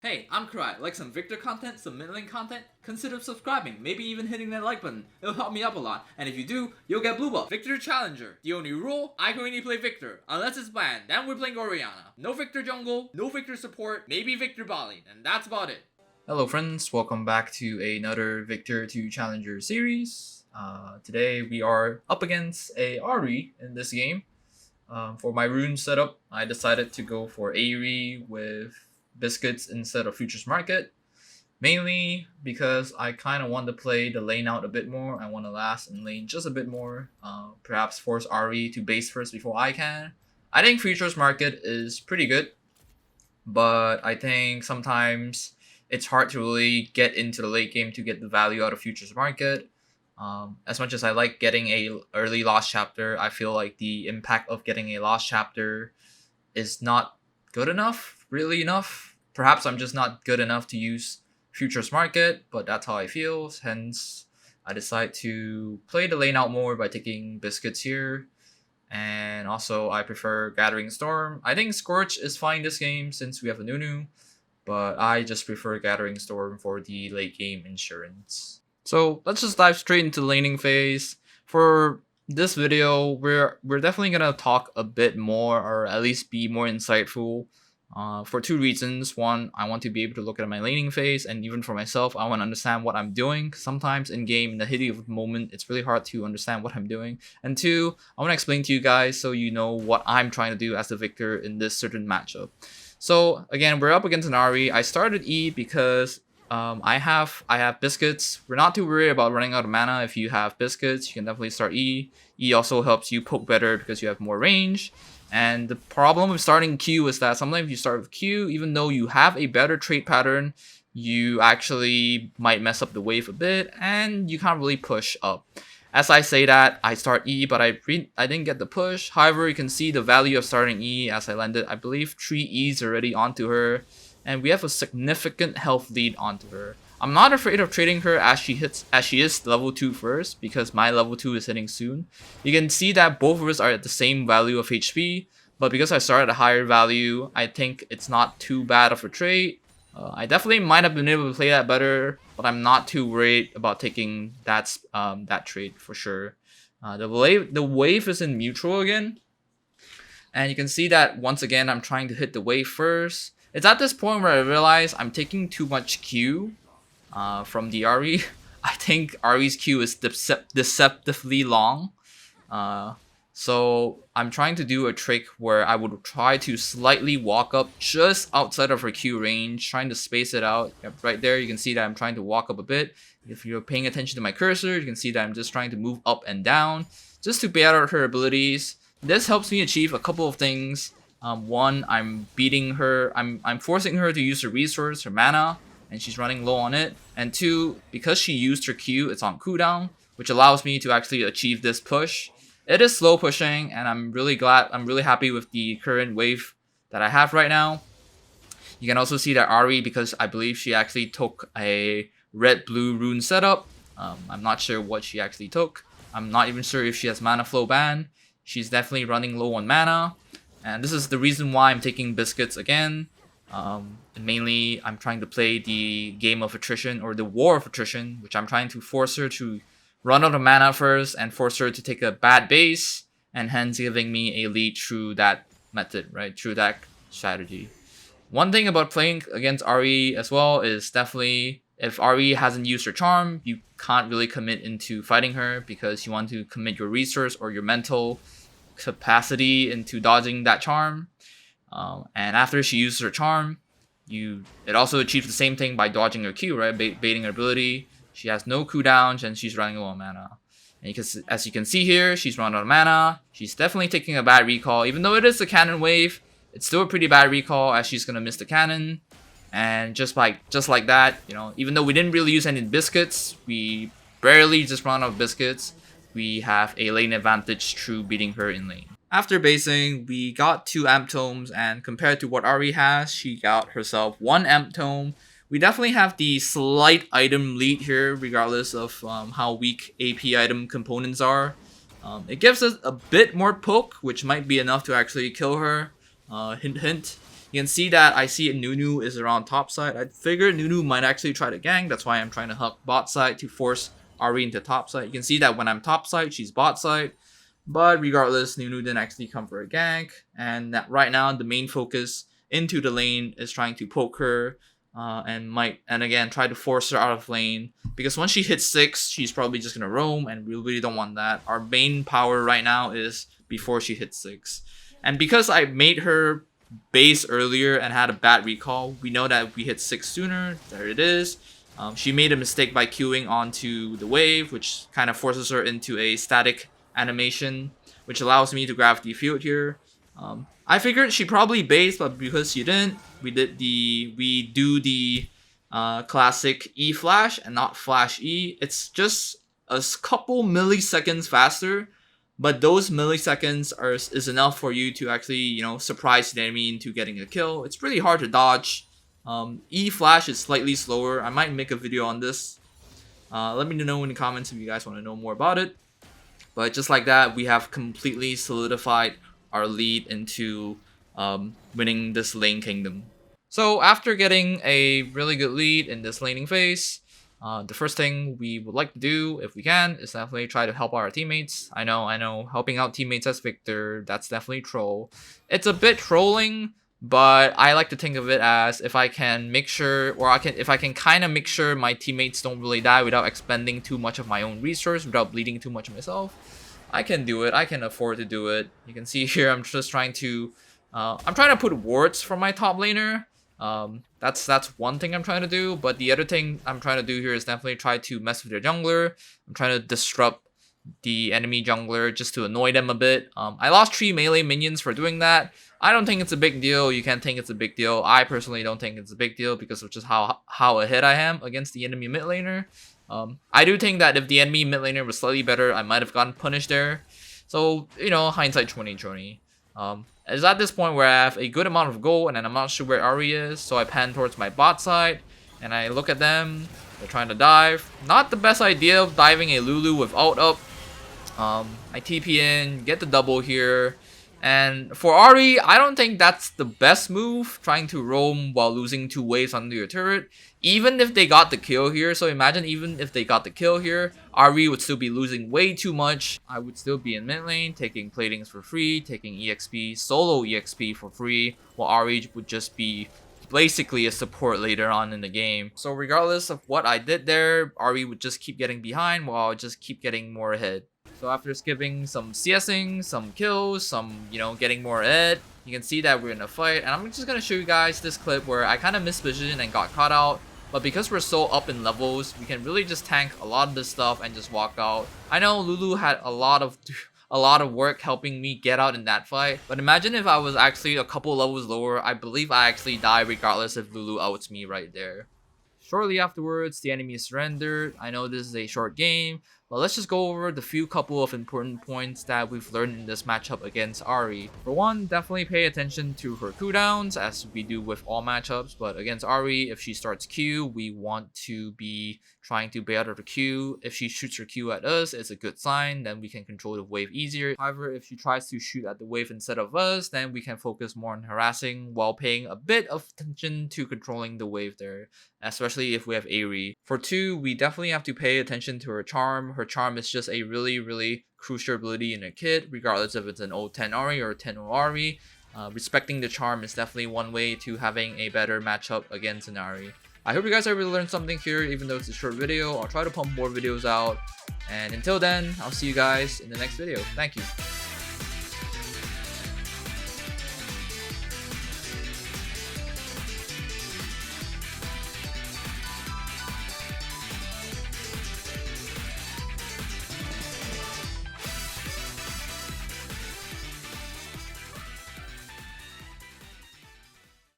Hey, I'm Karai. Like some Viktor content, some middling content? Consider subscribing, maybe even hitting that like button. It'll help me up a lot. And if you do, you'll get blue buff. Viktor Challenger. The only rule, I can only play Viktor. Unless it's banned, then we're playing Orianna. No Viktor jungle, no Viktor support, maybe Viktor Bali, and that's about it. Hello friends, welcome back to another Viktor 2 Challenger series. Today we are up against a Ahri in this game. For my rune setup, I decided to go for Ahri with biscuits instead of Futures Market. Mainly because I kind of want to play the lane out a bit more. I want to last in lane just a bit more. Perhaps force Ahri to base first before I can. I think Futures Market is pretty good, but I think sometimes it's hard to really get into the late game to get the value out of Futures Market. As much as I like getting a early lost chapter, I feel like the impact of getting a lost chapter is not good enough, really enough. Perhaps I'm just not good enough to use Futures Market, but that's how I feel. Hence, I decide to play the lane out more by taking biscuits here. And also, I prefer Gathering Storm. I think Scorch is fine this game since we have a Nunu, but I just prefer Gathering Storm for the late game insurance. So let's just dive straight into the laning phase. For this video, we're definitely gonna talk a bit more, or at least be more insightful. For two reasons. One, I want to be able to look at my laning phase, and even for myself, I want to understand what I'm doing. Sometimes in game, in the heat of the moment, it's really hard to understand what I'm doing. And two, I want to explain to you guys so you know what I'm trying to do as the Viktor in this certain matchup. So again, we're up against an Ahri. I started E because I have biscuits. We're not too worried about running out of mana. If you have biscuits, you can definitely start E. E also helps you poke better because you have more range. And the problem with starting Q is that sometimes you start with Q, even though you have a better trait pattern, you actually might mess up the wave a bit, and you can't really push up. As I say that, I start E, but I didn't get the push. However, you can see the value of starting E as I landed, I believe, 3 E's already onto her, and we have a significant health lead onto her. I'm not afraid of trading her as she is level 2 first, because my level 2 is hitting soon. You can see that both of us are at the same value of HP, but because I started at a higher value, I think it's not too bad of a trade. I definitely might have been able to play that better, but I'm not too worried about taking that trade for sure. The wave is in neutral again, and you can see that once again I'm trying to hit the wave first. It's at this point where I realize I'm taking too much Q from the Ahri. I think Ahri's Q is deceptively long. So I'm trying to do a trick where I would try to slightly walk up just outside of her Q range, trying to space it out. Yep, right there, you can see that I'm trying to walk up a bit. If you're paying attention to my cursor, you can see that I'm just trying to move up and down, just to pay out her abilities. This helps me achieve a couple of things. One, I'm beating her. I'm forcing her to use her resource, her mana, and she's running low on it. And two, because she used her Q, it's on cooldown, which allows me to actually achieve this push. It is slow pushing, and I'm really happy with the current wave that I have right now. You can also see that Ahri, because I believe she actually took a red-blue rune setup. I'm not sure what she actually took. I'm not even sure if she has mana flow ban. She's definitely running low on mana. And this is the reason why I'm taking biscuits again. Mainly, I'm trying to play the game of attrition, or the war of attrition, which I'm trying to force her to run out of mana first and force her to take a bad base, and hence giving me a lead through that method, right? Through that strategy. One thing about playing against Ahri as well is definitely if Ahri hasn't used her charm, you can't really commit into fighting her because you want to commit your resource or your mental capacity into dodging that charm. And after she uses her charm, it also achieves the same thing by dodging her Q, right? Baiting her ability. She has no cooldowns and she's running low on mana. And as you can see here, she's running out of mana. She's definitely taking a bad recall. Even though it is a cannon wave, it's still a pretty bad recall as she's gonna miss the cannon. And just like that, you know, even though we didn't really use any biscuits, we barely just run out of biscuits. We have a lane advantage through beating her in lane. After basing, we got 2 amp tomes, and compared to what Ahri has, she got herself 1 amp tome. We definitely have the slight item lead here, regardless of how weak AP item components are. It gives us a bit more poke, which might be enough to actually kill her. Hint hint. You can see that I see Nunu is around top side. I figured Nunu might actually try to gank. That's why I'm trying to hook bot side to force Ahri into top side. You can see that when I'm top side, she's bot side. But regardless, Nunu didn't actually come for a gank. And that right now, the main focus into the lane is trying to poke her. And again try to force her out of lane, because once she hits 6, she's probably just gonna roam, and we really don't want that. Our main power right now is before she hits 6. And because I made her base earlier and had a bad recall, we know that if we hit 6 sooner, there it is. She made a mistake by queuing onto the wave, which kind of forces her into a static animation, which allows me to gravity field here. I figured she probably based, but because she didn't, we do the classic E flash and not flash E. It's just a couple milliseconds faster, but those milliseconds is enough for you to actually, surprise the enemy into getting a kill. It's really hard to dodge. E flash is slightly slower. I might make a video on this. Let me know in the comments if you guys want to know more about it. But just like that, we have completely solidified our lead into winning this lane kingdom. So after getting a really good lead in this laning phase, the first thing we would like to do, if we can, is definitely try to help our teammates. I know, helping out teammates as Viktor, that's definitely troll. It's a bit trolling, but I like to think of it as if I can make sure, if I can kind of make sure my teammates don't really die without expending too much of my own resource, without bleeding too much myself, I can do it. I can afford to do it. You can see here, I'm just trying to, put wards for my top laner. That's one thing I'm trying to do, but the other thing I'm trying to do here is definitely try to mess with their jungler. I'm trying to disrupt the enemy jungler just to annoy them a bit. I lost 3 melee minions for doing that. I don't think it's a big deal. You can't think it's a big deal. I personally don't think it's a big deal because of just how ahead I am against the enemy mid laner. I do think that if the enemy mid laner was slightly better, I might have gotten punished there. So, hindsight 2020. It's at this point where I have a good amount of gold and then I'm not sure where Ahri is, so I pan towards my bot side and I look at them. They're trying to dive. Not the best idea of diving a Lulu with ult up. I TP in, get the double here. And for Ahri, I don't think that's the best move, trying to roam while losing 2 waves under your turret. Even if they got the kill here, so imagine even if they got the kill here, Ahri would still be losing way too much. I would still be in mid lane, taking platings for free, taking EXP, solo EXP for free, while Ahri would just be basically a support later on in the game. So regardless of what I did there, Ahri would just keep getting behind while I would just keep getting more ahead. So after skipping some CSing, some kills, some, getting more ahead, you can see that we're in a fight. And I'm just going to show you guys this clip where I kind of missed vision and got caught out. But because we're so up in levels, we can really just tank a lot of this stuff and just walk out. I know Lulu had a lot of work helping me get out in that fight. But imagine if I was actually a couple levels lower, I believe I actually die regardless if Lulu outs me right there. Shortly afterwards, the enemy surrendered. I know this is a short game, but let's just go over the couple of important points that we've learned in this matchup against Ahri. For one, definitely pay attention to her cooldowns, as we do with all matchups, but against Ahri, if she starts Q, we want to be trying to bait out her Q. If she shoots her Q at us, it's a good sign, then we can control the wave easier. However, if she tries to shoot at the wave instead of us, then we can focus more on harassing while paying a bit of attention to controlling the wave there, especially if we have Ahri. For 2, we definitely have to pay attention to her charm. Her charm is just a really, really crucial ability in a kit, regardless if it's an old 10 Ahri or 10 Ahri. Respecting the charm is definitely one way to having a better matchup against an Ahri. I hope you guys have really learned something here, even though it's a short video. I'll try to pump more videos out. And until then, I'll see you guys in the next video. Thank you.